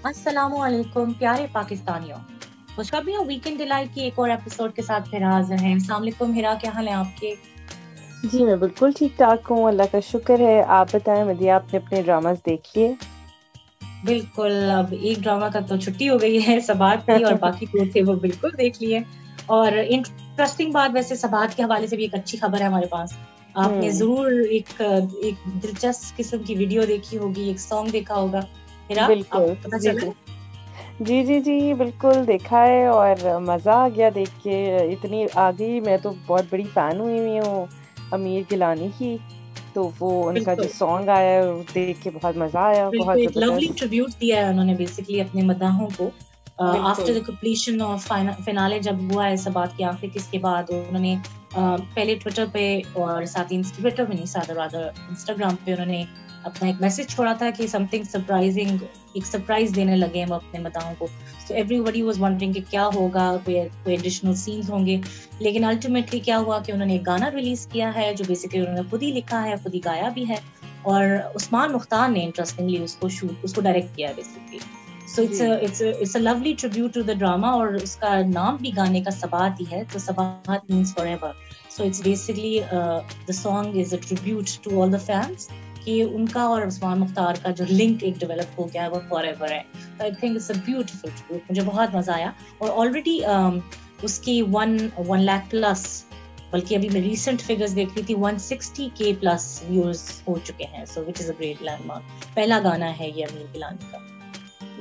अस्सलामुअलैकुम प्यारे पाकिस्तानियों, खुशखबरियों वीकेंड डिलाइट की एक और एपिसोड के साथ फिर हाजिर हैं। अस्सलाम वालेकुम हिरा, क्या हाल है आपके? जी मैं बिल्कुल ठीक ठाक हूँ, अल्लाह का शुक्र है। आप बताएं मदिया, आपने अपने ड्रामास देखिए? बिल्कुल, अब एक ड्रामा का तो छुट्टी हो गई है सबात की, और बाकी दो थे वो बिल्कुल देख लिए। और इंटरेस्टिंग बात, वैसे सबात के हवाले से भी एक अच्छी खबर है हमारे पास। आपने हम्म। जरूर एक दिलचस्प किस्म की वीडियो देखी होगी, एक सॉन्ग देखा होगा। हिरा, आप बिल्कुल। पता जी चला जी। है? जी जी जी बिल्कुल देखा है और मज़ा आ गया देख के। इतनी आ गई, मैं तो बहुत बड़ी फ़ैन हुई हुई हूँ आमिर गिलानी की। तो वो उनका जो बिल्कुल सॉन्ग आया है वो देख के बहुत मज़ा आया, बिल्कुल, बहुत एक लवली ज़बरदस्त। ट्रिब्यूट दिया है उन्होंने बेसिकली अपने मदाहों को। आफ्टर बिल्कुल। द कंप्लीशन ऑफ फिनाले जब हुआ है सब बात की आखिरी किस के बाद, उन्होंने पहले ट्विटर पे और साथ ही ट्विटर में नहीं, साथ रादर इंस्टाग्राम पे उन्होंने अपना एक मैसेज छोड़ा था कि समथिंग सरप्राइजिंग, एक सरप्राइज देने लगे हम अपने मदाहों को। सो एवरीबॉडी वाज वंडरिंग कि क्या होगा, कोई एडिशनल सीन्स होंगे। लेकिन अल्टीमेटली क्या हुआ कि उन्होंने एक गाना रिलीज किया है जो बेसिकली उन्होंने खुद ही लिखा है, खुद ही गाया भी है। और उस्मान मुख्तार ने इंटरेस्टिंगली उसको डायरेक्ट किया बेसिकली। सो जी it's a lovely tribute to the drama, और उसका नाम भी गाने का सबात ही है, तो सबात means forever. So it's basically the song is a tribute to all the fans कि उनका और उस्मान मुख्तार का जो लिंक एक डेवलप हो गया है वो फॉरएवर है। तो आई think it's a beautiful tribute, मुझे बहुत मजा आया। और ऑलरेडी उसकी 1 लाख प्लस, बल्कि अभी मैं रीसेंट फिगर्स देख रही थी 160K प्लस व्यूज हो चुके हैं। So which is a great landmark, पहला गाना है ये अमीर गिलानी का।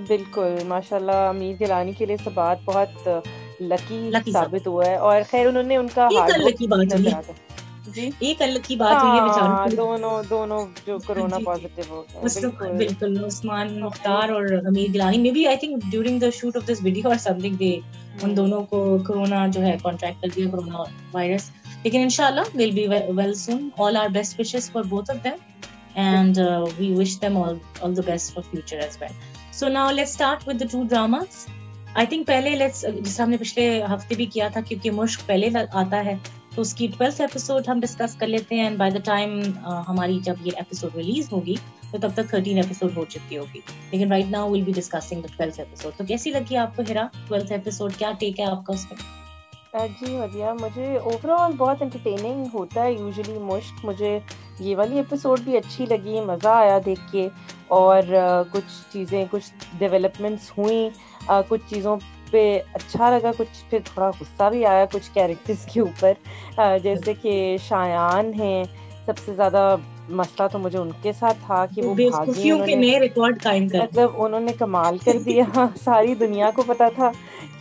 बिल्कुल, माशाल्लाह आमिर गिलानी के लिए सबात बहुत लकी लकी साबित साबित हुआ है। और खैर उन्होंने उनका एक हार्ड अल्ल वर्क की भी बात हुई नजर है, आता है। जी। एक अल्ल की बात हुई है बेचारों हाँ, के लिए। दोनों दोनों जो कोरोना जी जी, पॉजिटिव हो गए हैं, बिल्कुल। बिल्कुल उस्मान हमारे। मुख्तार और अमीर गिलानी में भी I think during the shoot of this video और समथिंग दे, उन हम्म। दोनों को कोरोना जो है कॉन्ट्रैक्ट कर दिया, कोरोना वायरस। लेकिन इंशाल्लाह will be well soon, all our best wishes for both of them, and we wish them all the best for future as well. So now let's start with the two dramas. I think पहले let's, जैसे हमने पिछले हफ्ते भी किया था, क्योंकि मुश्क पहले आता है, तो उसकी 12th एपिसोड हम डिस्कस कर लेते हैं। एंड बाय द टाइम हमारी जब ये एपिसोड रिलीज होगी तो तब तक 13 एपिसोड हो चुकी होगी। लेकिन right now will be discussing the 12th episode. तो कैसी लगी आपको हिरा 12th एपिसोड, क्या टेक है आपका उसमें? जी बढ़िया, मुझे ओवरऑल बहुत एंटरटेनिंग होता है यूजुअली मुश्क। मुझे ये वाली एपिसोड भी अच्छी लगी, मज़ा आया देख के। और कुछ चीज़ें, कुछ डेवलपमेंट्स हुई, कुछ चीज़ों पे अच्छा लगा, कुछ पे थोड़ा गुस्सा भी आया कुछ कैरेक्टर्स के ऊपर। जैसे कि शायान हैं, सबसे ज़्यादा मसला तो मुझे उनके साथ था कि वो वो भागी। बेवकूफियों के उन्होंने नए रिकॉर्ड कायम कर दिए। मतलब उन्होंने कमाल कर दिया। सारी दुनिया को पता था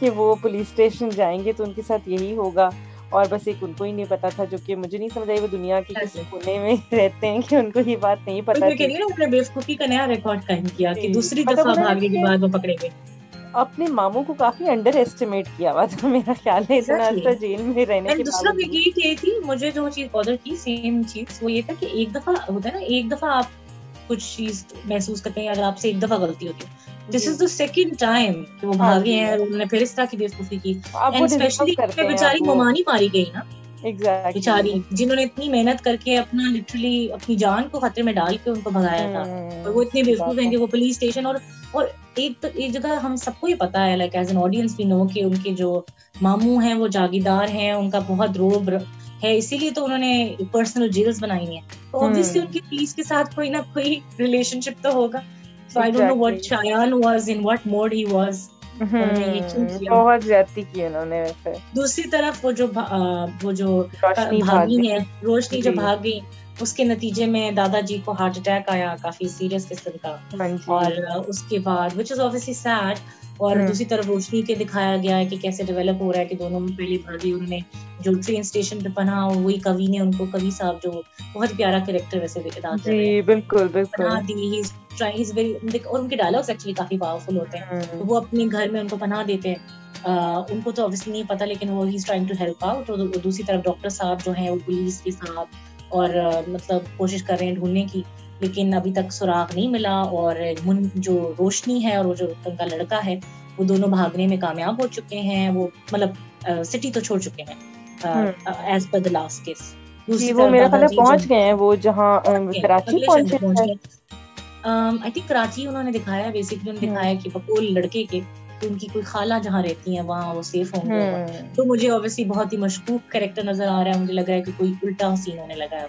कि वो पुलिस स्टेशन जाएंगे तो उनके साथ यही होगा, और बस एक उनको ही नहीं पता था, जो कि मुझे नहीं समझ आई वो दुनिया के किस कोने में रहते हैं कि उनको ये बात नहीं तो पता मैं कह थी। रही हूँ ना, अपने बेवकूफी का नया रिकॉर्ड कायम किया कि जी, दूसरी मतलब दफा उन्होंने भागने के अपने बाद वो पकड़े गए। अपने मामू को काफी अंडर एस्टिमेट किया हुआ था, मेरा ख्याल है, इतना एग्जैक्टली। अच्छा जेल में रहने एंड के दूसरा बावजूद। ये थी, मुझे जो चीज बॉदर की, सेम चीज वो ये था कि एक दफा होता है ना, एक दफा आप कुछ चीज महसूस करते हैं अगर आपसे एक दफा गलती होती है। दिस जी। इज द सेकंड टाइम कि वो हाँ भागे जी। हैं और उन्होंने फिर इस तरह की बेवकूफी की। अब वो एंड डिजर्व स्पेशली करते हैं, अब बेचारी वो। मोमानी मारी गई ना, एग्जैक्टली बेचारी जिन्होंने इतनी मेहनत करके अपना लिटरली अपनी जान को खतरे में डाल के उनको भगाया था, और वो इतने सही बेवकूफ बात हैं है। कि वो पुलिस स्टेशन और एक जगह हम सबको ये पता है, like as an audience we know कि उनके जो मामू हैं वो जागीरदार हैं, उनका बहुत रोब है, इसीलिए तो उन्होंने पर्सनल जेल्स बनाई हैं। तो ऑब्वियसली उनके पुलिस के साथ कोई ना कोई रिलेशनशिप तो होगा। So I don't know exactly. What Shayan was, in what mode he was, उन्होंने ये क्यों किया। बहुत ज्यादती की उन्होंने वैसे। दूसरी तरफ वो जो रोशनी भागी भाभी। हैं, रोशनी जो जी। भाग गई, उसके नतीजे में दादाजी को हार्ट अटैक आया, काफी सीरियस किस्म का। हाँ जी। और उसके बाद विच इज ऑब्वियसली सैड। और हम्म। दूसरी तरफ रोशनी के दिखाया गया है कि कैसे डेवलप हो रहा है कि दोनों में पहले भागी, उन्होंने जो ट्रेन स्टेशन पे पनाह, वही कवि ने उनको, कवि साहब जो बहुत प्यारा कैरेक्टर वैसे अदा कर जी रहे हैं, बिल्कुल पनाह बिल्कुल। दी। He is trying, is very, और उनके डायलॉग्स एक्चुअली काफी पावरफुल होते हैं। तो हम्म। वो अपने घर में उनको पनाह देते हैं। उनको तो ऑब्वियसली नहीं पता, लेकिन वो ही is trying to help out. और दूसरी तरफ डॉक्टर साहब जो हैं वो पुलिस के साथ, और मतलब कोशिश कर रहे हैं ढूंढने की, लेकिन अभी तक सुराग नहीं मिला। और जो रोशनी है और वो जो उनका लड़का है, वो दोनों भागने में कामयाब हो चुके हैं। वो मतलब सिटी तो छोड़ चुके हैं as per the last case. जी, दूसरी वो तरफ मेरा ख्याल है दादाजी जो पहुंच गए हैं, वो जहाँ पहुंच गए, कराची अगले पहुंचे शहर पहुंच हैं। गए। आई थिंक कराची उन्होंने दिखाया, बेसिकली उन्होंने दिखाया कि बकौल लड़के के तो उनकी कोई खाला जहाँ रहती है वहाँ वो सेफ होंगे। तो मुझे ऑब्वियसली बहुत ही मशकूक कैरेक्टर नजर आ रहा है, मुझे लग रहा है कि कोई उल्टा सीन होने लगा है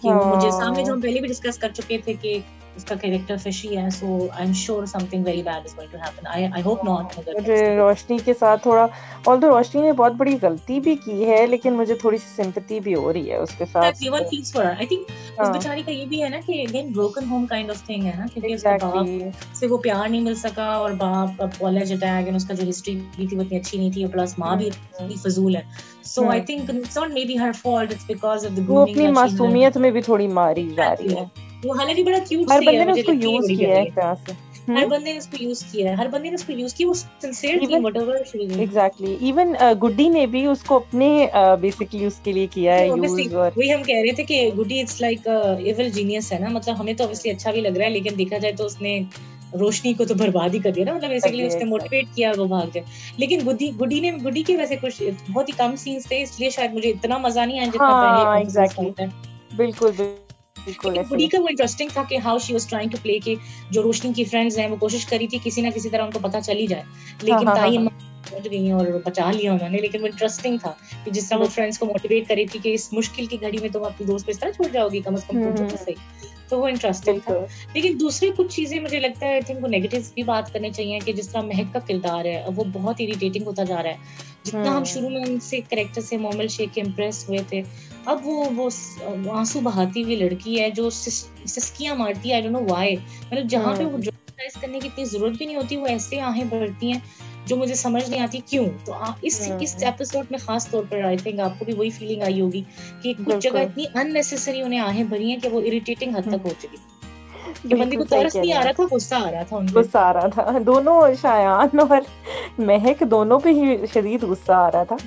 कि वो मुझे सामने जो हम पहले भी डिस्कस कर चुके थे कि उसका कैरेक्टर फिशी है, so I am sure something very bad is going to happen. I hope not. मुझे रोशनी के साथ थोड़ा, ऑल्दो रोशनी ने बहुत बड़ी गलती भी की है, लेकिन मुझे थोड़ी सी सिंपैथी भी हो रही है उसके साथ। आई थिंक उस बेचारी का ये भी है ना कि again broken home kind of thing है ना, क्योंकि उसके बाप से वो प्यार नहीं मिल सका और बाप कॉलेज अटैक एंड उसका जो हिस्ट्री थी वो इतनी अच्छी नहीं थी, प्लस माँ भी इतनी फजूल है। So I think it's not maybe her fault, it's because of the grooming. वो अपनी मासूमियत में भी थोड़ी मारी जा रही है। वो हालांकि बड़ा क्यूट हर बंदे ने उसको यूज किया है एक तरह से। हर बंदे ने उसको यूज किया है, हर बंदे ने उसको यूज किया, वो सिंसियर थी whatever she was. Exactly, even Guddi ने भी उसको अपने बेसिकली उसके लिए किया है यूज। और वही हम कह रहे थे कि गुड्डी इट्स लाइक इविल जीनियस है ना, मतलब हमें तो ऑब्वियसली अच्छा भी लग रहा है, लेकिन देखा जाए तो उसने रोशनी को तो बर्बाद ही कर दिया ना, मतलब बेसिकली उसने मोटिवेट किया वो भाग जाए। लेकिन गुड्डी के वैसे कुछ बहुत ही कम सीन्स थे, इसलिए शायद मुझे इतना मजा नहीं आया जितना पहले। एग्जैक्टली, बिल्कुल गुड्डी का वो इंटरेस्टिंग था कि how she was trying to play के जो रोशनी की फ्रेंड्स हैं वो कोशिश करी थी किसी ना किसी तरह उनको पता चल ही जाए, लेकिन ताई पहुंच गई और बचा लिया उन्होंने। लेकिन वो इंटरेस्टिंग था कि जिस तरह वो फ्रेंड्स को मोटिवेट करी थी कि इस मुश्किल की घड़ी में तुम अपनी दोस्त को इस तरह छोड़ जाओगी, कम से कम पूछो तो सही। तो वो इंटरेस्टिंग था। लेकिन दूसरी कुछ चीजें मुझे लगता है आई थिंक वो नेगेटिव्स भी बात करनी चाहिए कि जिस तरह महक का किरदार है वो बहुत इरिटेटिंग होता जा रहा है। जितना हम शुरू में उनसे कैरेक्टर से मोमल शेख के इम्प्रेस हुए थे, अब वो आंसू बहाती हुई लड़की है जो सिस्कियां मारती है, आई डोंट नो व्हाई। मतलब जहाँ पे वो ड्रामेटाइज करने की इतनी जरूरत भी नहीं होती, वो ऐसे आहें भरती हैं जो मुझे समझ नहीं आती क्यों। तो इस एपिसोड में खास तौर पर आई थिंक आपको भी वही फीलिंग आई होगी कि कुछ जगह इतनी अननेसेसरी उन्हें आहें भरी हैं कि वो इरिटेटिंग हद तक हो चुकी। बंदे को तरस नहीं आ रहा था, गुस्सा आ रहा था उनको। गुस्सा आ रहा था, दोनों शायान और महक दोनों पे ही शदीद गुस्सा आ रहा था।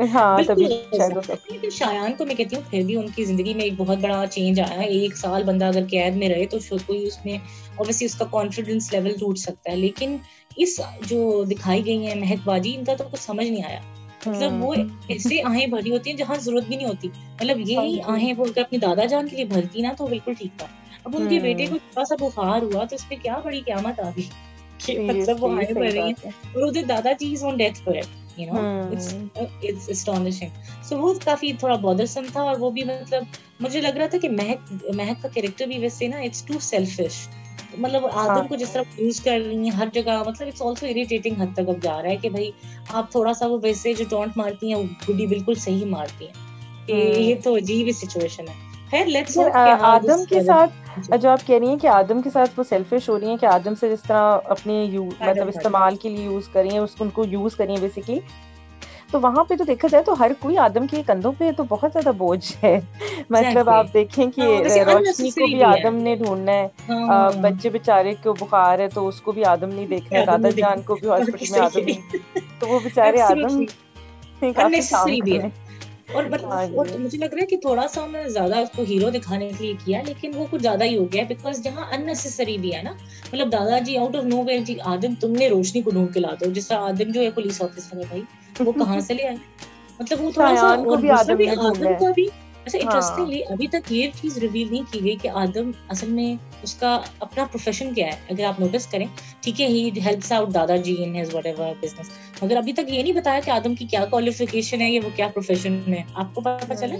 हाँ, तभी शायद शायान को मैं कहती हूँ फिर भी उनकी जिंदगी में एक बहुत बड़ा चेंज आया है। 1 साल बंदा अगर कैद में रहे तो कोई उसमें ऑब्वियसली उसका कॉन्फिडेंस लेवल टूट सकता है, लेकिन इस जो दिखाई गई है महकबाजी, इनका तो कुछ समझ नहीं आया। मतलब वो ऐसे आहें भरी होती हैं जहाँ जरूरत भी नहीं होती। मतलब यही आहें वो अगर अपनी दादा जान के लिए भरती ना तो बिल्कुल ठीक था। अब उनके बेटे को थोड़ा सा बुखार हुआ तो इसमें क्या बड़ी क़यामत आ गई कि मतलब वो आहें भर रही हैं और उधर दादाजी is on death bed, you know, it's astonishing. So वो काफी थोड़ा बॉदरसम था। और वो भी मतलब मुझे लग रहा था कि महक का कैरेक्टर भी वैसे ना इट्स टू सेल्फिश। मतलब आदम को जिस तरह यूज कर रही है हर जगह, मतलब इट्स आल्सो इरिटेटिंग हद तक अब जा रहा है कि भाई आप थोड़ा सा वो वैसे जो टॉन्ट मारती हैं वो गुड्डी बिल्कुल सही मारती हैं कि ये तो अजीब ही सिचुएशन है। खैर लेट्स होप कि आदम के साथ जो आप कह रही हैं कि आदम के साथ वो सेल्फिश हो रही हैं कि आदम से जिस तरह अपने मतलब इस्तेमाल के लिए यूज करी है, उनको यूज करी है बेसिकली, तो वहां पे तो देखा जाए तो हर कोई आदम के कंधों पे तो बहुत ज्यादा बोझ है। मतलब आप देखें कि रोशनी को भी आदम ने ढूंढना है, बच्चे बेचारे को बुखार है तो उसको भी आदम नहीं देखना है, दादा जान को भी हॉस्पिटल में आदम नहीं, तो वो बेचारे आदम काफी काम कर रहे हैं। और मुझे लग रहा है कि थोड़ा सा उन्होंने ज्यादा उसको हीरो दिखाने के लिए किया, लेकिन वो कुछ ज्यादा ही हो गया बिकॉज जहाँ अननेसेसरी भी है ना। मतलब दादाजी आउट ऑफ नोवेयर जी आदम तुमने रोशनी को ढूंढ के ला दो, जिसका आदम जो है पुलिस ऑफिसर है भाई, वो कहाँ से ले आए? मतलब वो थोड़ा सा को भी आदम का भी अच्छा इंटरेस्टिंगली अभी तक ये चीज रिवील नहीं की गई कि आदम असल में उसका अपना प्रोफेशन क्या है। अगर आप नोटिस करें, ठीक है, ही हेल्प्स आउट दादाजी इन हिज व्हाटएवर बिजनेस, मगर अभी तक ये नहीं बताया कि आदम की क्या क्वालिफिकेशन है या वो क्या प्रोफेशन में। आपको पता चला?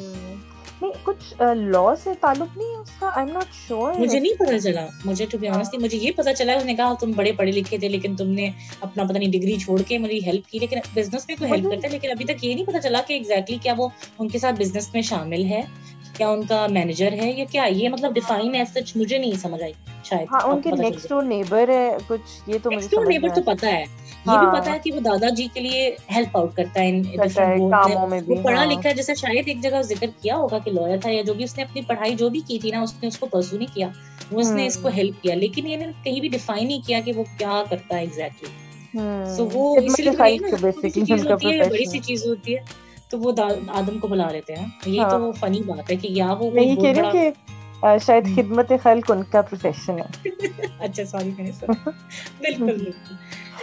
नहीं, कुछ लॉ से ताल्लुक नहीं है उसका, आई एम नॉट श्योर। मुझे नहीं पता चला, मुझे टू बी ऑनेस्ट मुझे ये पता चला उसने कहा तुम बड़े पढ़े लिखे थे लेकिन तुमने अपना पता नहीं डिग्री छोड़ के मेरी हेल्प की, लेकिन बिजनेस में कोई हेल्प करता है। लेकिन अभी तक ये नहीं पता चला कि एग्जैक्टली क्या वो उनके साथ बिजनेस में शामिल है, क्या उनका मैनेजर है या क्या, ये मतलब डिफाइन एज सच मुझे नहीं समझ आई। शायद हाँ, उनके नेक्स्ट डोर नेबर है कुछ, ये तो मुझे समझ नेबर तो पता है। ये भी पता है कि वो दादाजी के लिए हेल्प आउट करता है इन डिफरेंट कामों में भी। वो पढ़ा लिखा है, जैसे शायद एक जगह जिक्र किया होगा कि लॉयर था या जो भी, उसने अपनी पढ़ाई जो भी की थी ना उसने उसको परसू नहीं किया, वो उसने इसको हेल्प किया, लेकिन ये कहीं भी डिफाइन नहीं किया कि वो क्या करता है एग्जैक्टली। सो वो इसलिए बड़ी सी चीज होती है तो वो आदम को बुला लेते हैं। ये तो फनी बात है कि या वो नहीं कह रही कि शायद खिदमत खल्क उनका प्रोफेशन है। अच्छा सॉरी मैंने सुना। बिल्कुल।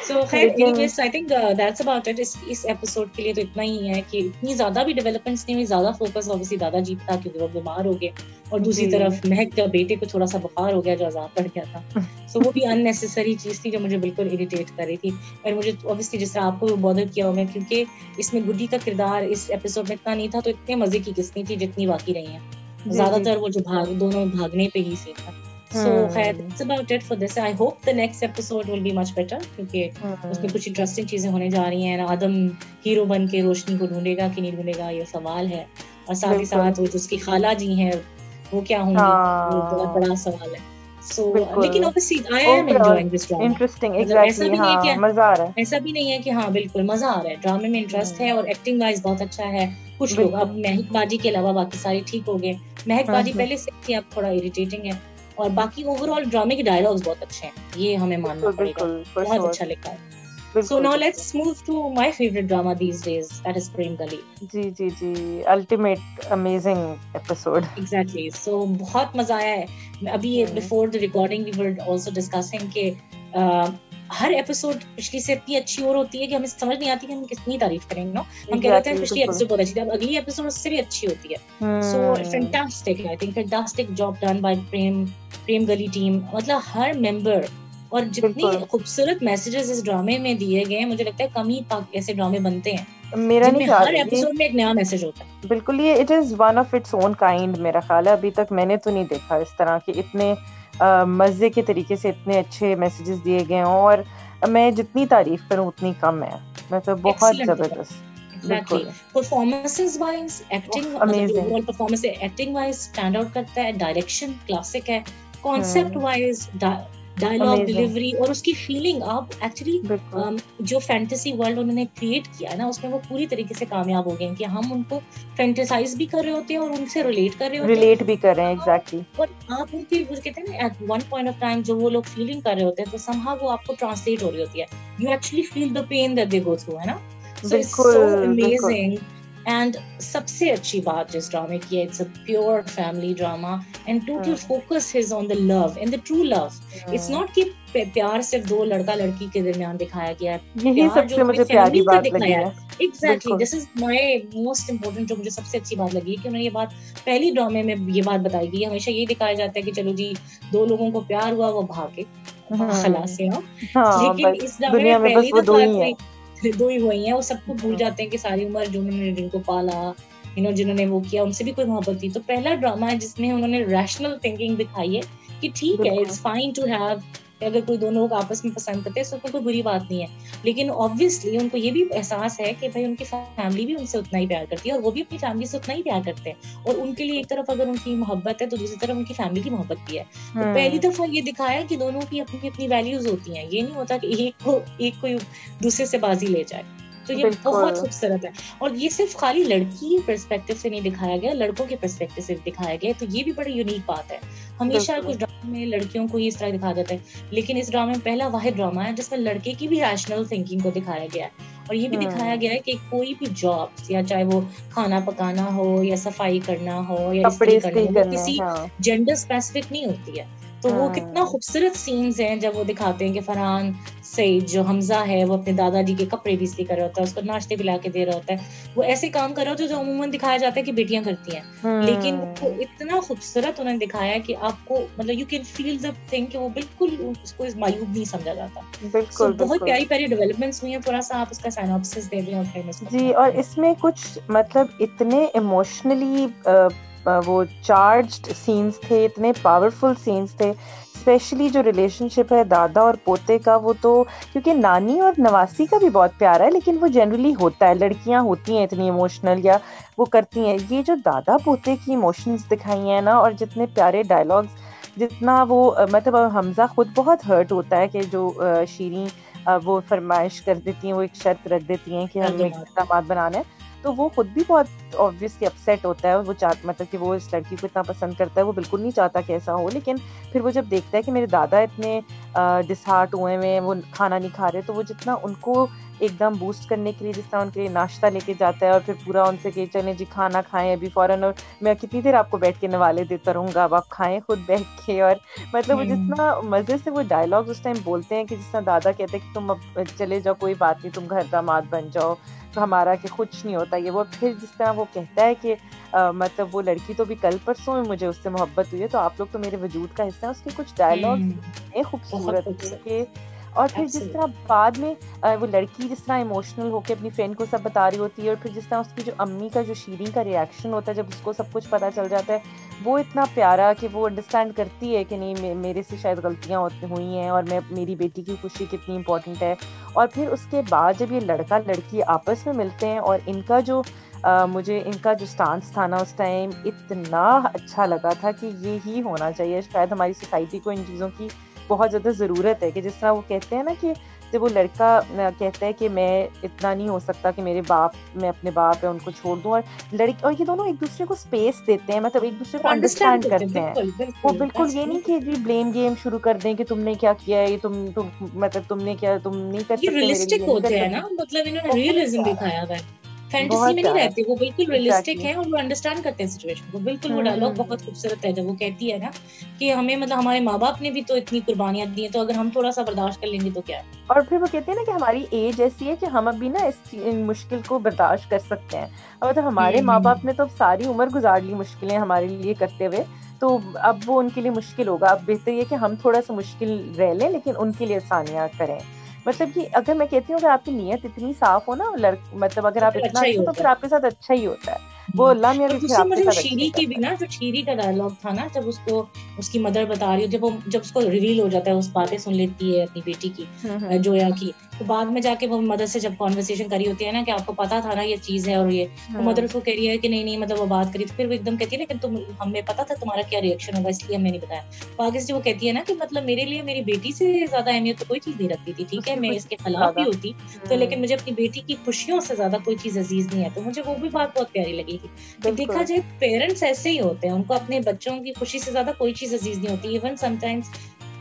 सो खैर anyways I think that's about it. इस एपिसोड के लिए तो इतना ही है कि इतनी ज्यादा भी डेवलपमेंट्स नहीं हुई, ज्यादा फोकस ऑब्वियसली दादाजी था क्योंकि वो बीमार हो गए और दूसरी जी। तरफ महक का बेटे को थोड़ा सा बुखार हो गया जो अजाब पड़ गया था। सो वो भी अननेसेसरी चीज थी जो मुझे बिल्कुल इरिटेट कर रही थी। और मुझे ऑब्वियसली जिस तरह आपको भी बॉदर किया होगा, क्योंकि इसमें गुड्डी का किरदार इस एपिसोड में इतना नहीं था, तो इतने मजे की किस्में थी जितनी बाकी रही हैं। जी, ज्यादातर वो जो दोनों भागने पे ही सीन था। So खैर, हम्म, that's about it for this. I hope the next episode will be much better, क्योंकि उसमें कुछ इंटरेस्टिंग चीजें होने जा रही हैं। आदम हीरो बन के रोशनी को ढूंढेगा कि नहीं ढूंढेगा, ये सवाल है। और साथ ही बिल्कुल। साथ वो जो उसकी खाला जी हैं वो क्या होंगी, वो बहुत हाँ, बड़ा सवाल है। So बिल्कुल। लेकिन obviously I am overall enjoying this drama. Interesting, मतलब ऐसा एग्जैक्टली, भी नहीं है हाँ, कि मजा आ रहा है। ऐसा भी नहीं है कि हाँ बिल्कुल मजा आ रहा है, ड्रामे में इंटरेस्ट है और एक्टिंग वाइज बहुत अच्छा है। कुछ लोग, अब बिल्कुल। महक बाजी के अलावा बाकी सारे ठीक हो गए। महक बाजी हम्म, पहले से थी, अब थोड़ा इरिटेटिंग है। और बाकी ओवरऑल ड्रामे के डायलॉग्स बहुत अच्छे हैं, ये हमें मानना बिल्कुल पड़ेगा, बिल्कुल, for बहुत sure, अच्छा लिखा है। So बिल्कुल now बिल्कुल। let's move to my favorite drama these days, that is Prem Gali. जी जी जी, ultimate amazing episode. Exactly. So बहुत मजा आया है। अभी before the recording we were also discussing कि हर एपिसोड पिछली से इतनी अच्छी और होती है कि हमें समझ नहीं आती कि हम कितनी तारीफ करेंगे। नो, हम कह रहे थे पिछली एपिसोड बहुत अच्छी थी, अब अगली एपिसोड उससे भी अच्छी होती है। So fantastic, I think fantastic job done by Prem Gali team. मतलब हर मेंबर, और जितनी खूबसूरत मैसेजेस इस ड्रामे में दिए गए हैं, मुझे लगता है कम ही ऐसे ड्रामे बनते हैं मेरा नहीं ख्याल, हर एपिसोड में एक नया मैसेज होता है। बिल्कुल, ये it is one of its own kind मेरा ख्याल है। अभी तक मैंने तो नहीं देखा इस तरह के इतने मजे के तरीके से इतने अच्छे मैसेजेस दिए गए हैं, और मैं जितनी तारीफ करूं उतनी कम है। मतलब बहुत जबरदस्त। एग्जैक्टली, परफॉर्मेंसेस वाइज, एक्टिंग, मतलब overall performance acting wise stand out करता है। डायरेक्शन क्लासिक है, कॉन्सेप्ट वाइज, डायलॉग डिलीवरी और उसकी फीलिंग। आप एक्चुअली जो फैंटेसी वर्ल्ड उन्होंने क्रिएट किया है ना, उसमें वो पूरी तरीके से कामयाब हो गए हैं कि हम उनको फैंटेसाइज भी कर रहे होते हैं और उनसे रिलेट कर रहे होते हैं, रिलेट भी कर रहे हैं। एग्जैक्टली। और आप उनकी, वो कहते हैं ना, at one point of time जो वो लोग फीलिंग कर रहे होते हैं, तो समहाउ वो आपको ट्रांसलेट हो रही होती है। You actually feel the pain that they go through, है ना। So it's so amazing. And सबसे अच्छी बात जिस ड्रामे की है, it's a pure family drama and total focus is on the love and the true love. It's not कि प्यार सिर्फ दो लड़का लड़की के दरमियान दिखाया गया है, यही सबसे मुझे प्यारी बात लगी है। Exactly, this is my most important, जो मुझे सबसे अच्छी बात लगी है कि उन्होंने ये बात पहली ड्रामे में ये बात बताई गई। हमेशा ये दिखाया जाता है कि चलो जी, दो लोगों को प्यार हुआ, वो भागे खलास से, लेकिन इस ड्रामे में पहली दफा दो ही हुई हैं। वो सबको भूल जाते हैं कि सारी उम्र जो उन्होंने जिनको पाला, जिन्होंने वो किया, उनसे भी कोई मोहब्बत थी। तो पहला ड्रामा है जिसमें उन्होंने रैशनल थिंकिंग दिखाई है कि ठीक है, इट्स फाइन टू हैव, अगर कोई दोनों लोग आपस में पसंद करते हैं तो कोई बुरी बात नहीं है। लेकिन ऑब्वियसली उनको ये भी एहसास है कि भाई उनकी फैमिली भी उनसे उतना ही प्यार करती है और वो भी अपनी फैमिली से उतना ही प्यार करते हैं, और उनके लिए एक तरफ अगर उनकी मोहब्बत है तो दूसरी तरफ उनकी फैमिली की मोहब्बत भी है। तो पहली दफा ये दिखाया कि दोनों की अपनी अपनी वैल्यूज होती हैं, ये नहीं होता कि एक कोई दूसरे से बाजी ले जाए। तो ये बहुत खूबसूरत है, और ये सिर्फ खाली लड़की के पर्सपेक्टिव से नहीं दिखाया गया, लड़कों के पर्सपेक्टिव से दिखाया गया। तो ये भी बड़ी यूनिक बात है। हमेशा कुछ ड्रामा में लड़कियों को ही इस तरह दिखाया जाता है, लेकिन इस ड्रामे में पहला वाहिद ड्रामा है जिसमें लड़के की भी रैशनल थिंकिंग को दिखाया गया है। और ये भी दिखाया गया है कि कोई भी जॉब, या चाहे वो खाना पकाना हो या सफाई करना हो या इस्त्री करना हो, वो किसी जेंडर स्पेसिफिक नहीं होती है। तो वो कितना खूबसूरत सीन्स हैं जब वो दिखाते हैं कि फरहान सईद जो हमजा है, वो अपने दादाजी के कपड़े भी इस्त्री कर रहा होता है, उसको नाश्ते पिला के दे रहा होता है। वो ऐसे काम कर रहा होता है जो अमूमन दिखाया जाता है कि बेटियां करती हैं, लेकिन वो इतना खूबसूरत उन्होंने दिखाया कि आपको, मतलब you can feel the thing कि वो बिल्कुल उसको मायूब नहीं समझा जाता। बिल्कुल, बहुत प्यारी प्यारी डेवलपमेंट्स हुई हैं। थोड़ा सा आप उसका सिनॉप्सिस दे दें और फिर जी। और इसमें कुछ मतलब इतने इमोशनली वो चार्ज्ड सीन्स थे, इतने पावरफुल सीन्स थे, स्पेशली जो रिलेशनशिप है दादा और पोते का। वो तो क्योंकि नानी और नवासी का भी बहुत प्यारा है, लेकिन वो जनरली होता है, लड़कियां होती हैं इतनी इमोशनल या वो करती हैं। ये जो दादा पोते की इमोशंस दिखाई हैं ना, और जितने प्यारे डायलॉग्स, जितना वो मतलब हमजा खुद बहुत हर्ट होता है कि जो शीरीं वो फरमाइश कर देती हैं, वो एक शर्त रख देती हैं कि हमें दामाद बनाना है, तो वो खुद भी बहुत ऑब्वियसली अपसेट होता है। वो मतलब कि वो इस लड़की को इतना पसंद करता है, वो बिल्कुल नहीं चाहता कि ऐसा हो, लेकिन फिर वो जब देखता है कि मेरे दादा इतने डिसहार्ट हुए हैं, वो खाना नहीं खा रहे, तो वो जितना उनको एकदम बूस्ट करने के लिए जिस तरह उनके लिए नाश्ता लेके जाता है और फिर पूरा उनसे कि चलें जी खाना खाएं अभी फौरन, और मैं कितनी देर आपको बैठ के नवाले देता रहूँगा, अब आप खाएं खुद बैठ के। और मतलब वो जितना मज़े से वो डायलॉग्स उस टाइम बोलते हैं कि जिस तरह दादा कहते हैं कि तुम अब चले जाओ, कोई बात नहीं, तुम घर दामाद बन जाओ, हमारा कि कुछ नहीं होता ये वो। फिर जिस तरह वो कहता है कि मतलब वो लड़की तो भी कल परसों में मुझे उससे मोहब्बत हुई है, तो आप लोग तो मेरे वजूद का हिस्सा है। उसके कुछ डायलॉग्स इतने खूबसूरत थे कि, और फिर जिस तरह बाद में वो लड़की जिस तरह इमोशनल होकर अपनी फ्रेंड को सब बता रही होती है, और फिर जिस तरह उसकी जो अम्मी का जो शीरीन का रिएक्शन होता है जब उसको सब कुछ पता चल जाता है, वो इतना प्यारा कि वो अंडरस्टैंड करती है कि नहीं मेरे से शायद गलतियाँ हुई हैं और मेरी बेटी की खुशी कितनी इंपॉर्टेंट है। और फिर उसके बाद जब ये लड़का लड़की आपस में मिलते हैं और इनका जो मुझे इनका जो स्टांस था ना उस टाइम इतना अच्छा लगा था कि ये ही होना चाहिए। शायद हमारी सोसाइटी को इन चीज़ों की बहुत ज़्यादा ज़रूरत है कि जिस तरह वो कहते हैं ना कि जब वो लड़का कहता है कि मैं इतना नहीं हो सकता कि मैं अपने बाप है उनको छोड़ दूं, और लड़की और ये दोनों एक दूसरे को स्पेस देते हैं, मतलब एक दूसरे को अंडरस्टैंड करते हैं। वो बिल्कुल ये नहीं कि जी ब्लेम गेम शुरू कर दें कि तुमने क्या किया है, ये तुम मतलब तुमने क्या, तुम नहीं कर सकते, रियलिस्टिक होते हैं ना, मतलब इन्होंने रियलिज्म दिखाया हुआ है, फैंटेसी में नहीं रहती, वो बिल्कुल रियलिस्टिक है और वो अंडरस्टैंड करते हैं सिचुएशन को। बिल्कुल वो डायलॉग बहुत खूबसूरत है जब वो कहती है ना कि हमें मतलब हमारे माँ बाप ने भी तो इतनी कुर्बानियां दी हैं, तो अगर हम थोड़ा सा बर्दाश्त कर लेंगे तो क्या है। और फिर वो कहते हैं ना कि हमारी एज ऐसी है कि हम अभी ना इन मुश्किल को बर्दाश्त कर सकते हैं, और मतलब हमारे माँ बाप ने तो सारी उम्र गुजार ली मुश्किलें हमारे लिए करते हुए, तो अब वो उनके लिए मुश्किल होगा। अब बेहतर ये कि हम थोड़ा सा मुश्किल रह लें लेकिन उनके लिए आसानियाँ करें। मतलब कि अगर मैं कहती हूँ अगर आपकी नीयत इतनी साफ हो ना, मतलब अगर आप इतना अच्छा तो फिर आपके साथ अच्छा ही होता है। वो अल्लाह में भी मुझे शीरी की भी ना, जो शीरी का डायलॉग था ना, जब उसको उसकी मदर बता रही हो, जब उसको रिवील हो जाता है, उस बातें सुन लेती है अपनी बेटी की, जोया की, तो बाद में जाके वो मदर से जब कॉन्वर्सेशन करी होती है ना कि आपको पता था ना ये चीज है, और ये तो मदर उसको कह रही है कि नहीं मतलब वो बात करी, फिर वो एकदम कहती है लेकिन तुम हमें पता था तुम्हारा क्या रिएक्शन होगा, इसलिए हमने नहीं बताया। तो आगे से वो कहती है ना कि मतलब मेरे लिए मेरी बेटी से ज्यादा अहमियत तो कोई चीज नहीं रखती थी, ठीक है मैं इसके खिलाफ भी होती तो, लेकिन मुझे अपनी बेटी की खुशियों से ज्यादा कोई चीज अजीज नहीं है। तो मुझे वो भी बात बहुत प्यारी लगी कि देखा जाए पेरेंट्स ऐसे ही होते हैं, उनको अपने बच्चों की खुशी से ज्यादा कोई चीज अजीज नहीं होती। इवन समटाइम्स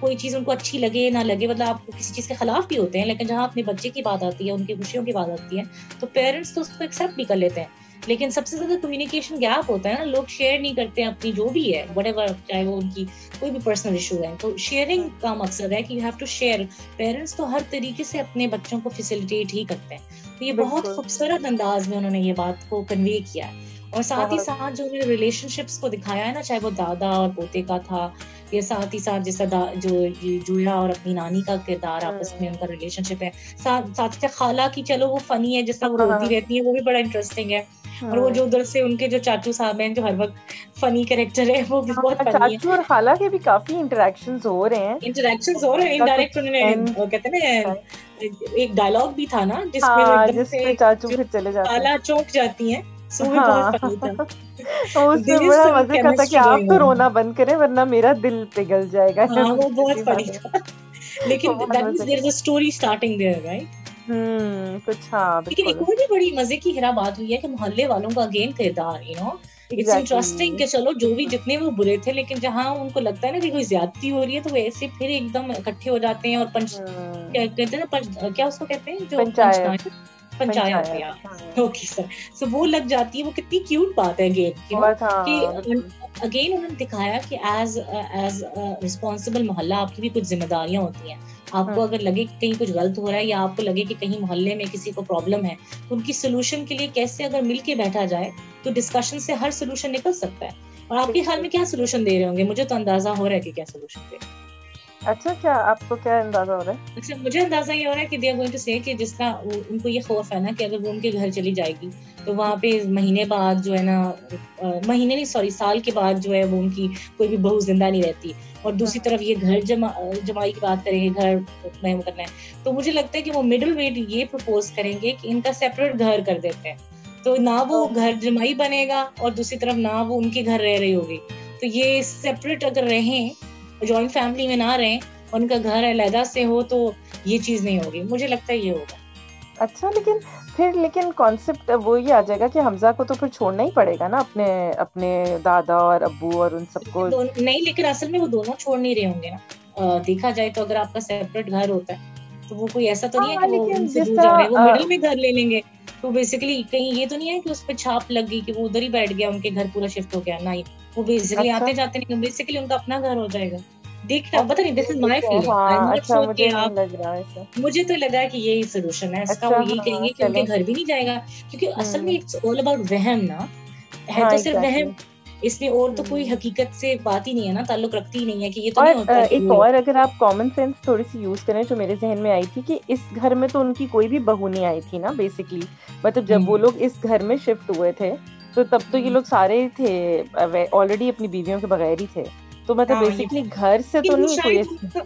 कोई चीज उनको अच्छी लगे ना लगे, मतलब आप किसी चीज के खिलाफ भी होते हैं, लेकिन जहाँ अपने बच्चे की बात आती है, उनकी खुशियों की बात आती है, तो पेरेंट्स तो उसको एक्सेप्ट भी कर लेते हैं। लेकिन सबसे ज्यादा कम्युनिकेशन गैप होता है ना, लोग शेयर नहीं करते हैं अपनी जो भी है व्हाटएवर, चाहे वो उनकी कोई भी पर्सनल इशू है। तो शेयरिंग का मकसद है कि you have to share. Parents तो हर तरीके से अपने बच्चों को फैसिलिटेट ही करते हैं। तो ये बहुत खूबसूरत अंदाज में उन्होंने ये बात को कन्वे किया है। और साथ ही साथ जो उन्होंने रिलेशनशिप्स को दिखाया है ना, चाहे वो दादा और पोते का था, या साथ ही साथ जैसा जो जोया और अपनी नानी का किरदार आपस में उनका रिलेशनशिप है, साथ खाला की, चलो वो फनी है, जिससे वो रोती रहती है, वो भी बड़ा इंटरेस्टिंग है। और वो जो उधर से उनके जो चाचू साहब हैं जो हर वक्त फनी कैरेक्टर है, वो भी बहुत फनी है। चाचू और खाला के भी काफी इंटरेक्शंस हो रहे हैं, इनडायरेक्ट उन्होंने कहते हैं ना, एक डायलॉग भी था ना जिसमें वो एकदम से चाचू फिर चले जाते हैं, खाला चौंक जाती हैं, सो भी बहुत फनी था। उसमें बड़ा मजे का था कि आप तो रोना बंद करें वरना मेरा दिल पिघल जाएगा। हाँ, वो बहुत फनी था। लेकिन that means there is a story starting there, right? कुछ हाँ। लेकिन एक और भी बड़ी मजे की हिरा बात हुई है कि मोहल्ले वालों का अगेन किरदार, इट्स इंटरेस्टिंग कि चलो जो भी जितने वो बुरे थे, लेकिन जहाँ उनको लगता है ना कि कोई ज्यादती हो रही है, तो वो ऐसे फिर एकदम इकट्ठे हो जाते हैं और क्या कहते हैं ना, क्या उसको कहते हैं जो पंचायत, ओके सर, सो वो लग जाती है। वो कितनी क्यूट बात है कि अगेन उन्होंने दिखाया कि एज रिस्पॉन्सिबल मोहल्ला आपकी भी कुछ जिम्मेदारियां होती हैं। आपको अगर लगे कि कहीं कुछ गलत हो रहा है, या आपको लगे कि कहीं मोहल्ले में किसी को प्रॉब्लम है, तो उनकी सोल्यूशन के लिए कैसे अगर मिलके बैठा जाए तो डिस्कशन से हर सोल्यूशन निकल सकता है। और आपके ख्याल में क्या सोल्यूशन दे रहे होंगे? मुझे तो अंदाजा हो रहा है कि क्या सोल्यूशन दे। अच्छा, क्या आपको क्या अंदाजा हो रहा है? अच्छा, मुझे अंदाजा ये हो रहा है कि दे आर गोइंग टू से कि जिस तरह उनको ये खौफ है ना कि अगर वो उनके घर चली जाएगी तो वहाँ पे महीने बाद जो है ना, महीने नहीं सॉरी साल के बाद जो है वो उनकी कोई भी बहू जिंदा नहीं रहती। और दूसरी तरफ ये घर जमाई की बात करेंगे, घर में करना है, तो मुझे लगता है कि वो मिडिल वेट ये प्रपोज करेंगे कि इनका सेपरेट घर कर देते हैं, तो ना वो घर जमाई बनेगा और दूसरी तरफ ना वो उनके घर रह रही होगी। तो ये सेपरेट अगर रहें, जॉइंट फैमिली में ना रहें, उनका घर अलहदा से हो, तो ये चीज नहीं होगी। मुझे लगता है ये होगा। अच्छा, लेकिन कॉन्सेप्ट वो ये आ जाएगा कि हमजा को तो फिर छोड़ना ही पड़ेगा ना अपने दादा और अब्बू और उन सबको। नहीं, लेकिन असल में वो दोनों छोड़ नहीं रहे होंगे ना। देखा जाए तो अगर आपका सेपरेट घर होता है तो वो कोई ऐसा तो नहीं है कि वो उनसे दूर जा रहे हैं, वो मिडिल में घर ले लेंगे। तो बेसिकली कहीं ये तो नहीं है कि उस पर छाप लग गई कि वो उधर ही बैठ गया, उनके घर पूरा शिफ्ट हो गया, ना ही वो बेसिकली आते जाते नहीं, बेसिकली उनका अपना घर हो जाएगा। देखना, पता नहीं, this is my feeling, I am हाँ नॉट अच्छा, श्योर मुझे कि नहीं आप, लग रहा ऐसा। मुझे तो लगा कि यही सोल्यूशन है इसका, अच्छा वो यही हाँ कहेंगे कि उनके चले। घर भी नहीं जाएगा, क्योंकि असल में हम्म। इट्स ऑल अबाउट वहम ना, है हाँ तो सिर्फ वहम, एग्जैक्टली। इसमें और तो कोई हकीकत से बात ही नहीं है ना, ताल्लुक रखती ही नहीं है, कि ये तो और नहीं होता कि एक वो, और अगर आप कॉमन सेंस थोड़ी सी यूज करें, जो मेरे जहन में आई थी कि इस घर में तो उनकी कोई भी बहू नहीं आई थी ना बेसिकली, मतलब जब वो हम्म, लोग इस घर में शिफ्ट हुए थे तो तब तो ये लोग सारे थे ऑलरेडी अपनी बीवियों के बगैर ही थे, तो मतलब हाँ ये, बेसिकली घर से तो लेकिन वो नहीं कोई शायद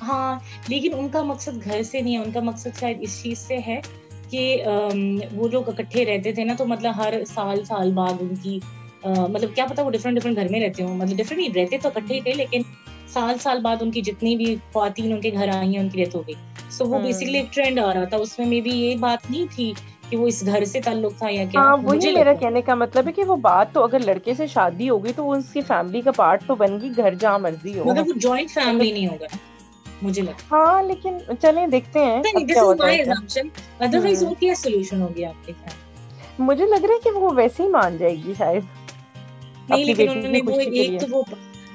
हाँ, लेकिन उनका मकसद घर से नहीं है, उनका मकसद शायद इस चीज से है कि वो लोग इकट्ठे रहते थे ना, तो मतलब हर साल साल बाद उनकी मतलब क्या पता वो डिफरेंट डिफरेंट घर में रहते हो, मतलब डिफरेंट ही रहते तो इकट्ठे ही थे, लेकिन साल साल बाद उनकी जितनी भी ख्वातीन उनके घर आई हैं उनकी डेथ हो गई। सो वो बेसिकली हम्म। एक ट्रेंड आ रहा था, उसमें मे बी ये बात नहीं थी कि वो इस घर से ताल्लुक था या क्या, हाँ वही मुझे मेरा लगता है। कहने का मतलब है कि वो बात तो अगर लड़के से शादी होगी तो वो उसकी फैमिली का पार्ट तो बन गई, घर जहाँ मर्जी हो मतलब वो जॉइंट मतलब। फैमिली नहीं होगा ना, मुझे लगता हाँ लेकिन चलें देखते हैं है। अब नहीं, दिस क्या इज होता है माय ऐसा। assumption, अदरवाइज हम्म। वो क्या सोल्यूशन होगी आपके ख्याल? मुझे लग रहा है कि वो वैसे ही मान जाएगी शायद, नहीं, अपनी लेकिन बेटी की उन्होंने वो खुशी के एक लिए। तो वो,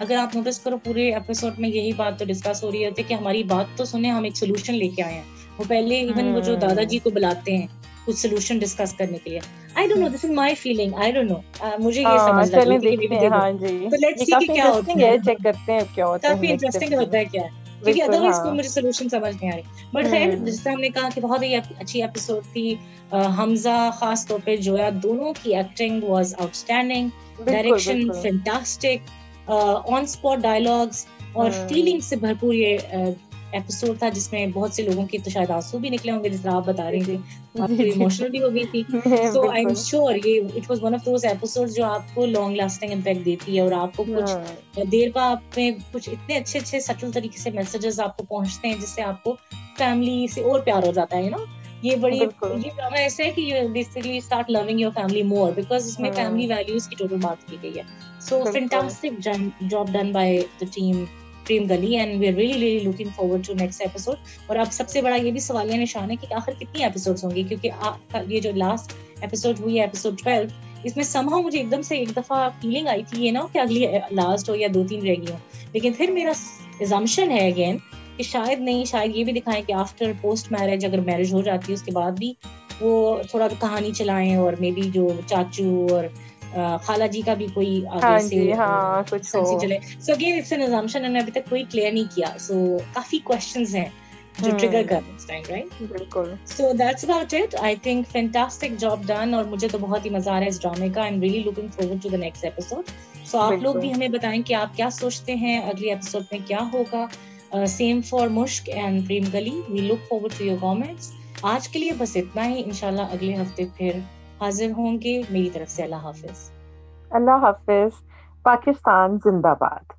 अगर आप नोटिस करो पूरे एपिसोड में यही बात तो डिस्कस हो रही होती है कि हमारी बात तो सुने, हम एक सोल्यूशन लेके आए हैं। वो पहले इवन वो जो दादाजी को बुलाते हैं कुछ सोल्यूशन डिस्कस करने के लिए। आई don't no, this is my feeling, I don't no, मुझे ये हाँ समझ लग रही चलें थी कि मे देखते बी हैं, दे हाँ विल, जी। तो लेट्स ये सी कि काफी क्या इंटरेस्टिंग होता है, है। चेक करते हैं अब क्या होता है काफी नेक्स्ट इंटरेस्टिंग एपिसोड होता में। है क्या है, क्योंकि बिल्कुल अदरवाइज कोई हाँ। मुझे सोल्यूशन समझ नहीं आ रही। बट खैर, हम्म। जैसे हमने कहा कि बहुत ही अच्छी एपिसोड थी। हमजा खास तौर पे जोया, दोनों की एक्टिंग वाज आउटस्टैंडिंग, बिल्कुल डायरेक्शन बिल्कुल। फैंटास्टिक, ऑन स्पॉट डायलॉग्स और फीलिंग हम्म। से भरपूर ये एपिसोड था, जिसमें बहुत से लोगों के तो शायद आंसू भी निकले होंगे, जिस तरह आप बता जी रही जी थी, आप जी तो जी इमोशनल भी हो गई थी। सो आई एम बिल्कुल। श्योर ये it was one of those episodes जो आपको लॉन्ग लास्टिंग इम्पैक्ट देती है, और आपको कुछ हाँ देर बाद में कुछ इतने अच्छे अच्छे सटल तरीके से मैसेजेस आपको पहुंचते हैं, जिससे आपको फैमिली से और प्यार हो जाता है, ये बड़ी, बिल्कुल। ये ड्रामा ऐसा है कि you basically start loving your family more, because इसमें फैमिली हम्म। वैल्यूज की टोटल बात की गई है। सो बिल्कुल। Fantastic job done by the team Prem Gali, and we are really really looking forward to next episode. और अब सबसे बड़ा ये भी सवालिया निशान है कि आखिर कितनी एपिसोड्स होंगी, क्योंकि ये जो लास्ट एपिसोड हुई है, एपिसोड 12, इसमें समहाउ मुझे एकदम से एक दफा फीलिंग आई थी ये ना कि अगली लास्ट हो या 2-3 रहेगी हो, लेकिन फिर मेरा assumption है अगेन कि शायद नहीं, शायद ये भी दिखाएं कि आफ्टर पोस्ट मैरिज, अगर मैरिज हो जाती है उसके बाद भी वो थोड़ा कहानी चलाएं, और मे बी जो चाचू और खाला जी का भी कोई आगे हाँ से जी हाँ कुछ हो। संसी चले। So again it's an assumption, and अभी तक कोई क्लियर नहीं किया, सो काफी क्वेश्चंस हैं जो ट्रिगर कर रहे हैं इस टाइम, राइट? बिल्कुल। So that's about it. I think fantastic job done, और मुझे तो बहुत ही मजा आ रहा है इस ड्रामे का। I'm really looking forward to the next episode. So आप लोग भी बिल्कुल। हमें बताएं कि आप क्या सोचते हैं अगली एपिसोड में क्या होगा। Same for मुश्क and प्रेम गली. We look forward to your comments. आज के लिए बस इतना ही, इंशाल्लाह अगले हफ्ते फिर हाजिर होंगे। मेरी तरफ से अल्लाह हाफिज। अल्लाह हाफिज। पाकिस्तान जिंदाबाद।